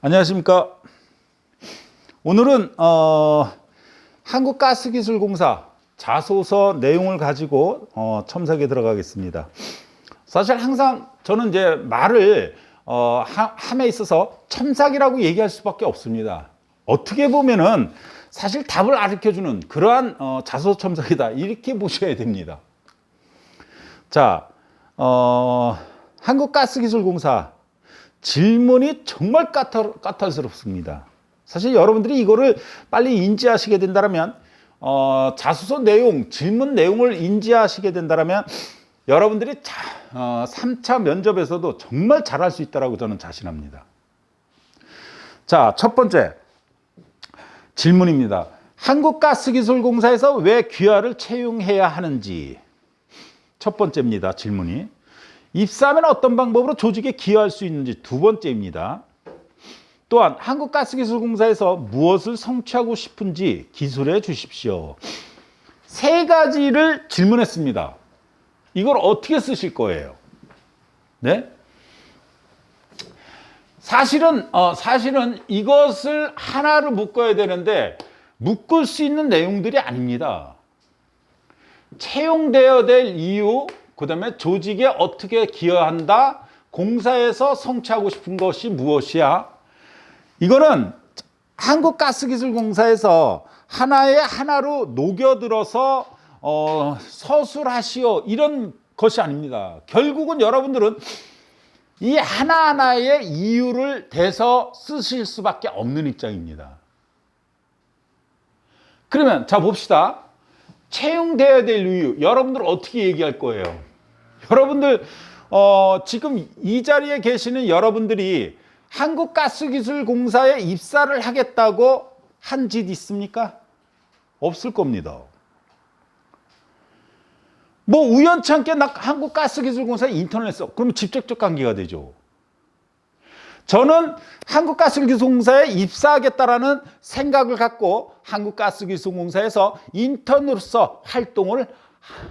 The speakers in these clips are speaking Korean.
안녕하십니까. 오늘은 한국가스기술공사 자소서 내용을 가지고 첨삭에 들어가겠습니다. 사실 항상 저는 이제 말을 함에 있어서 첨삭이라고 얘기할 수밖에 없습니다. 어떻게 보면은 사실 답을 가르쳐주는 그러한 자소서 첨삭이다, 이렇게 보셔야 됩니다. 자, 한국가스기술공사 질문이 정말 까탈스럽습니다. 사실 여러분들이 이거를 빨리 인지하시게 된다면, 자소서 내용, 질문 내용을 인지하시게 된다면 여러분들이 3차 면접에서도 정말 잘할 수 있다고 저는 자신합니다. 자, 첫 번째 질문입니다. 한국가스기술공사에서 왜 귀하를 채용해야 하는지. 첫 번째입니다. 질문이. 입사하면 어떤 방법으로 조직에 기여할 수 있는지. 두 번째입니다. 또한 한국가스기술공사에서 무엇을 성취하고 싶은지 기술해 주십시오. 세 가지를 질문했습니다. 이걸 어떻게 쓰실 거예요? 네? 사실은 이것을 하나로 묶어야 되는데 묶을 수 있는 내용들이 아닙니다. 채용되어야 될 이유, 그 다음에 조직에 어떻게 기여한다, 공사에서 성취하고 싶은 것이 무엇이야. 이거는 한국가스기술공사에서 하나로 녹여들어서 서술하시오, 이런 것이 아닙니다. 결국은 여러분들은 이 하나하나의 이유를 대서 쓰실 수밖에 없는 입장입니다. 그러면 자 봅시다. 채용되어야 될 이유, 여러분들 어떻게 얘기할 거예요? 여러분들 지금 이 자리에 계시는 여러분들이 한국가스기술공사에 입사를 하겠다고 한 짓 있습니까? 없을 겁니다. 뭐 우연치 않게 나 한국가스기술공사에 인턴을 했어. 그러면 직접적 관계가 되죠. 저는 한국가스기술공사에 입사하겠다라는 생각을 갖고 한국가스기술공사에서 인턴으로서 활동을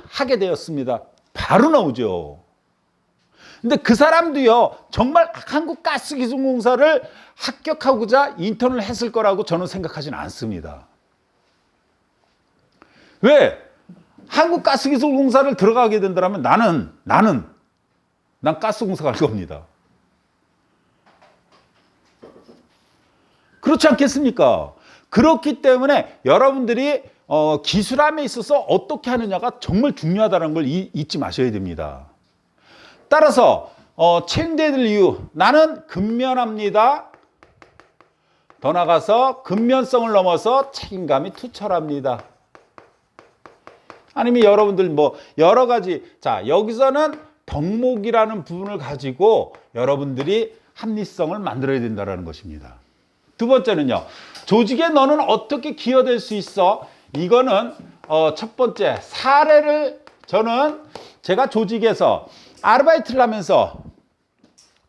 하게 되었습니다. 바로 나오죠. 근데 그 사람도요, 정말 한국가스기술공사를 합격하고자 인턴을 했을 거라고 저는 생각하지는 않습니다. 왜? 한국가스기술공사를 들어가게 된다면 난 가스공사 갈 겁니다. 그렇지 않겠습니까? 그렇기 때문에 여러분들이 기술함에 있어서 어떻게 하느냐가 정말 중요하다는 걸 잊지 마셔야 됩니다. 따라서 채용돼야 될 이유, 나는 근면합니다. 더 나아가서 근면성을 넘어서 책임감이 투철합니다. 아니면 여러분들 뭐 여러 가지, 자 여기서는 덕목이라는 부분을 가지고 여러분들이 합리성을 만들어야 된다는 것입니다. 두 번째는요, 조직에 너는 어떻게 기여될 수 있어? 이거는 첫 번째 사례를, 제가 조직에서 아르바이트를 하면서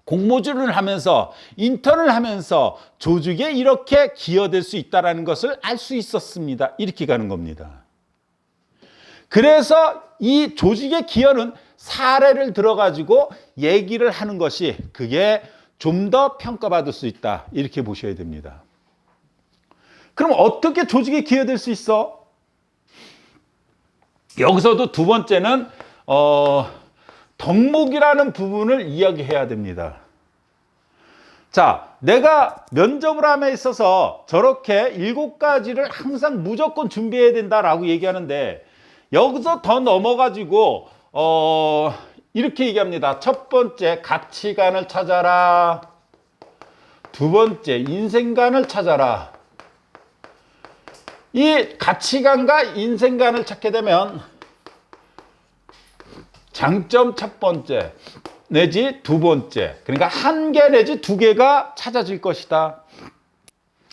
공모주를 하면서 인턴을 하면서 조직에 이렇게 기여될 수 있다는 것을 알 수 있었습니다. 이렇게 가는 겁니다. 그래서 이 조직의 기여는 사례를 들어가지고 얘기를 하는 것이, 그게 좀 더 평가받을 수 있다, 이렇게 보셔야 됩니다. 그럼 어떻게 조직에 기여될 수 있어? 여기서도 두 번째는 덕목이라는 부분을 이야기해야 됩니다. 자, 내가 면접을 함에 있어서 저렇게 7가지를 항상 무조건 준비해야 된다라고 얘기하는데, 여기서 더 넘어가지고 이렇게 얘기합니다. 첫 번째, 가치관을 찾아라. 두 번째, 인생관을 찾아라. 이 가치관과 인생관을 찾게 되면 장점 첫 번째 내지 두 번째, 그러니까 한 개 내지 두 개가 찾아질 것이다.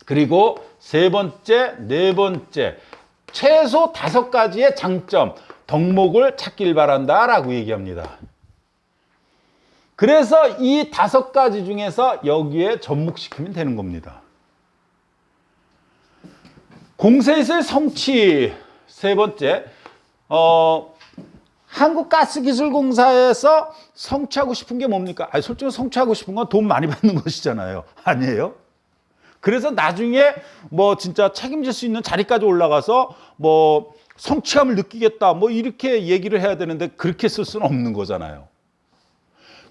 그리고 세 번째, 네 번째, 최소 5가지의 장점, 덕목을 찾길 바란다라고 얘기합니다. 그래서 이 5가지 중에서 여기에 접목시키면 되는 겁니다. 공사에서의 성취, 세 번째, 한국가스기술공사에서 성취하고 싶은 게 뭡니까? 솔직히 성취하고 싶은 건 돈 많이 받는 것이잖아요. 아니에요? 그래서 나중에 뭐 진짜 책임질 수 있는 자리까지 올라가서 뭐 성취감을 느끼겠다 뭐 이렇게 얘기를 해야 되는데 그렇게 쓸 수는 없는 거잖아요.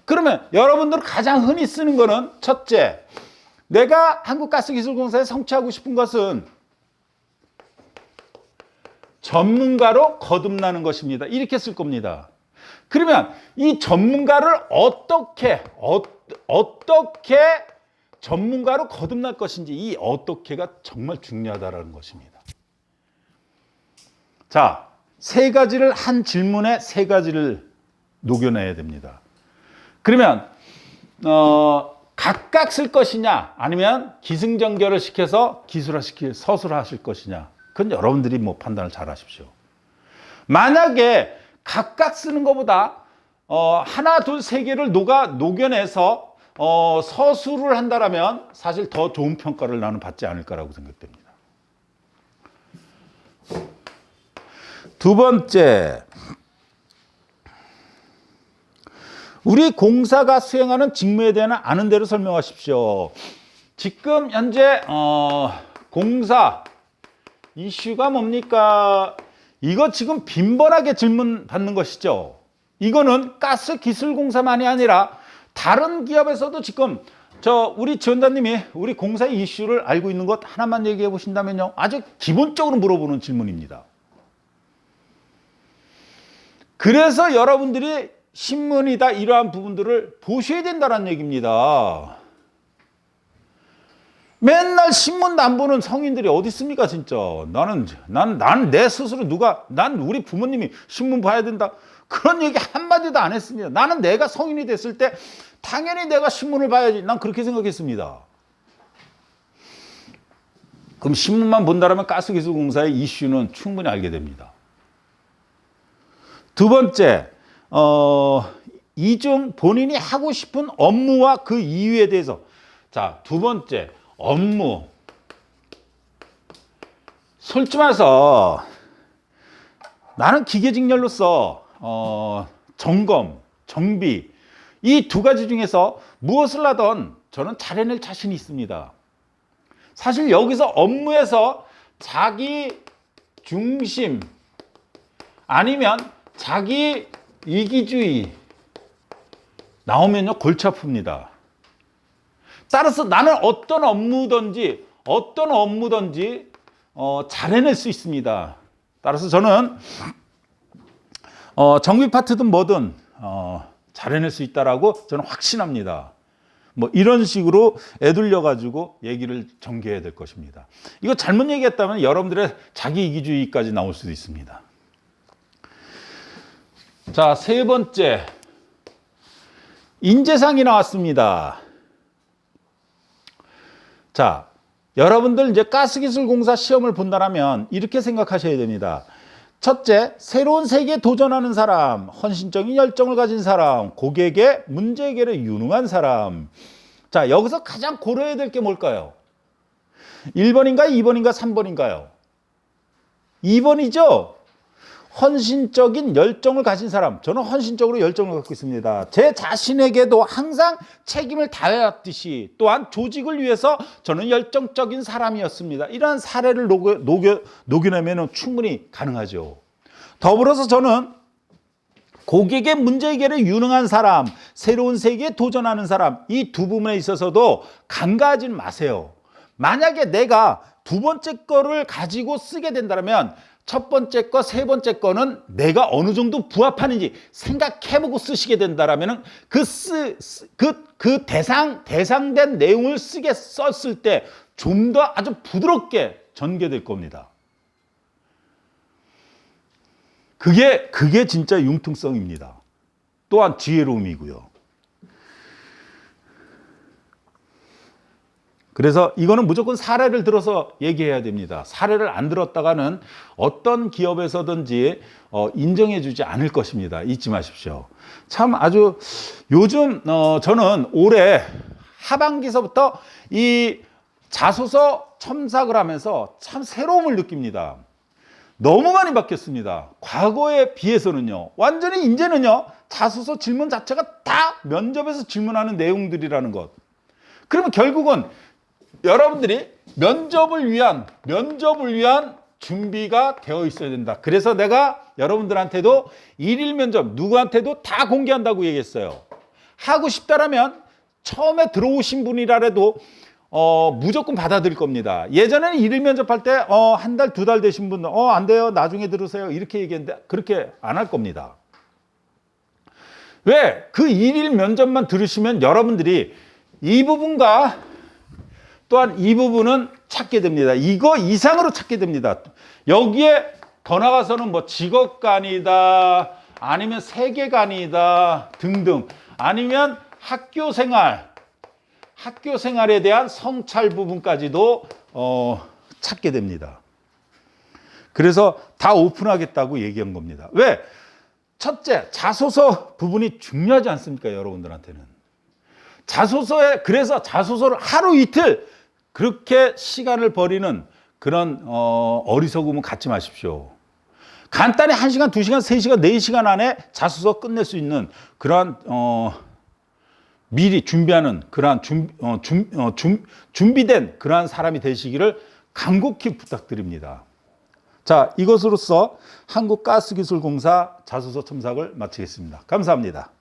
그러면 여러분들 가장 흔히 쓰는 거는 첫째, 내가 한국가스기술공사에 성취하고 싶은 것은 전문가로 거듭나는 것입니다. 이렇게 쓸 겁니다. 그러면 이 전문가를 어떻게 전문가로 거듭날 것인지 이 어떻게가 정말 중요하다는 것입니다. 자, 세 가지를 한 질문에 세 가지를 녹여내야 됩니다. 그러면 각각 쓸 것이냐 아니면 기승전결을 시켜서 기술화시킬 서술화하실 것이냐 그건 여러분들이 뭐 판단을 잘 하십시오. 만약에 각각 쓰는 것보다 하나, 둘, 세 개를 녹여내서 서술을 한다라면 사실 더 좋은 평가를 나는 받지 않을까라고 생각됩니다. 두 번째, 우리 공사가 수행하는 직무에 대한 아는 대로 설명하십시오. 지금 현재 공사 이슈가 뭡니까? 이거 지금 빈번하게 질문 받는 것이죠. 이거는 가스기술공사만이 아니라 다른 기업에서도 지금 우리 지원자님이 우리 공사 이슈를 알고 있는 것 하나만 얘기해 보신다면요. 아주 기본적으로 물어보는 질문입니다. 그래서 여러분들이 신문이다 이러한 부분들을 보셔야 된다는 얘기입니다. 맨날 신문도 안 보는 성인들이 어디 있습니까 진짜. 나는 내 스스로 난 우리 부모님이 신문 봐야 된다 그런 얘기 한마디도 안 했습니다. 나는 내가 성인이 됐을 때 당연히 내가 신문을 봐야지 난 그렇게 생각했습니다. 그럼 신문만 본다면 가스기술공사의 이슈는 충분히 알게 됩니다. 두 번째, 이중 본인이 하고 싶은 업무와 그 이유에 대해서. 자, 두 번째, 업무. 솔직히 말해서 나는 기계직렬로서 점검, 정비 이 두 가지 중에서 무엇을 하든 저는 잘해낼 자신이 있습니다. 사실 여기서 업무에서 자기 중심 아니면 자기 이기주의 나오면요 골치 아픕니다. 따라서 나는 어떤 업무든지 잘해낼 수 있습니다. 따라서 저는 정비 파트든 뭐든 잘해낼 수 있다라고 저는 확신합니다. 뭐 이런 식으로 애둘려 가지고 얘기를 전개해야 될 것입니다. 이거 잘못 얘기했다면 여러분들의 자기 이기주의까지 나올 수도 있습니다. 자, 세 번째, 인재상이 나왔습니다. 자, 여러분들 이제 가스기술공사 시험을 본다면 이렇게 생각하셔야 됩니다. 첫째, 새로운 세계에 도전하는 사람, 헌신적인 열정을 가진 사람, 고객의 문제 해결에 유능한 사람. 자, 여기서 가장 고려해야 될 게 뭘까요? 1번인가요? 2번인가요? 3번인가요? 2번이죠? 헌신적인 열정을 가진 사람. 저는 헌신적으로 열정을 갖고 있습니다. 제 자신에게도 항상 책임을 다해왔듯이 또한 조직을 위해서 저는 열정적인 사람이었습니다. 이러한 사례를 녹여내면 충분히 가능하죠. 더불어서 저는 고객의 문제 해결에 유능한 사람, 새로운 세계에 도전하는 사람 이 두 부분에 있어서도 간과하지 마세요. 만약에 내가 두 번째 거를 가지고 쓰게 된다면 첫 번째 거, 세 번째 거는 내가 어느 정도 부합하는지 생각해보고 쓰시게 된다면 그 대상된 내용을 썼을 때 좀 더 아주 부드럽게 전개될 겁니다. 그게 진짜 융통성입니다. 또한 지혜로움이고요. 그래서 이거는 무조건 사례를 들어서 얘기해야 됩니다. 사례를 안 들었다가는 어떤 기업에서든지 인정해 주지 않을 것입니다. 잊지 마십시오. 참 아주 요즘 저는 올해 하반기서부터 이 자소서 첨삭을 하면서 참 새로움을 느낍니다. 너무 많이 바뀌었습니다. 과거에 비해서는요. 완전히 이제는요. 자소서 질문 자체가 다 면접에서 질문하는 내용들이라는 것. 그러면 결국은 여러분들이 면접을 위한 준비가 되어 있어야 된다. 그래서 내가 여러분들한테도 일일 면접 누구한테도 다 공개한다고 얘기했어요. 하고 싶다라면 처음에 들어오신 분이라도 무조건 받아들일 겁니다. 예전에는 일일 면접할 때 한 달, 두 달 되신 분 안 돼요. 나중에 들으세요. 이렇게 얘기했는데 그렇게 안 할 겁니다. 왜? 그 일일 면접만 들으시면 여러분들이 이 부분과 또한 이 부분은 찾게 됩니다. 이거 이상으로 찾게 됩니다. 여기에 더 나가서는 뭐 직업관이다, 아니면 세계관이다 등등, 아니면 학교 생활에 대한 성찰 부분까지도 찾게 됩니다. 그래서 다 오픈하겠다고 얘기한 겁니다. 왜? 첫째, 자소서 부분이 중요하지 않습니까? 여러분들한테는. 그래서 자소서를 하루 이틀 그렇게 시간을 버리는 그런 어리석음은 갖지 마십시오. 간단히 1시간, 2시간, 3시간, 4시간 안에 자소서 끝낼 수 있는 그러한 미리 준비하는 그러한 준비된 그러한 사람이 되시기를 간곡히 부탁드립니다. 자, 이것으로써 한국가스기술공사 자소서 첨삭을 마치겠습니다. 감사합니다.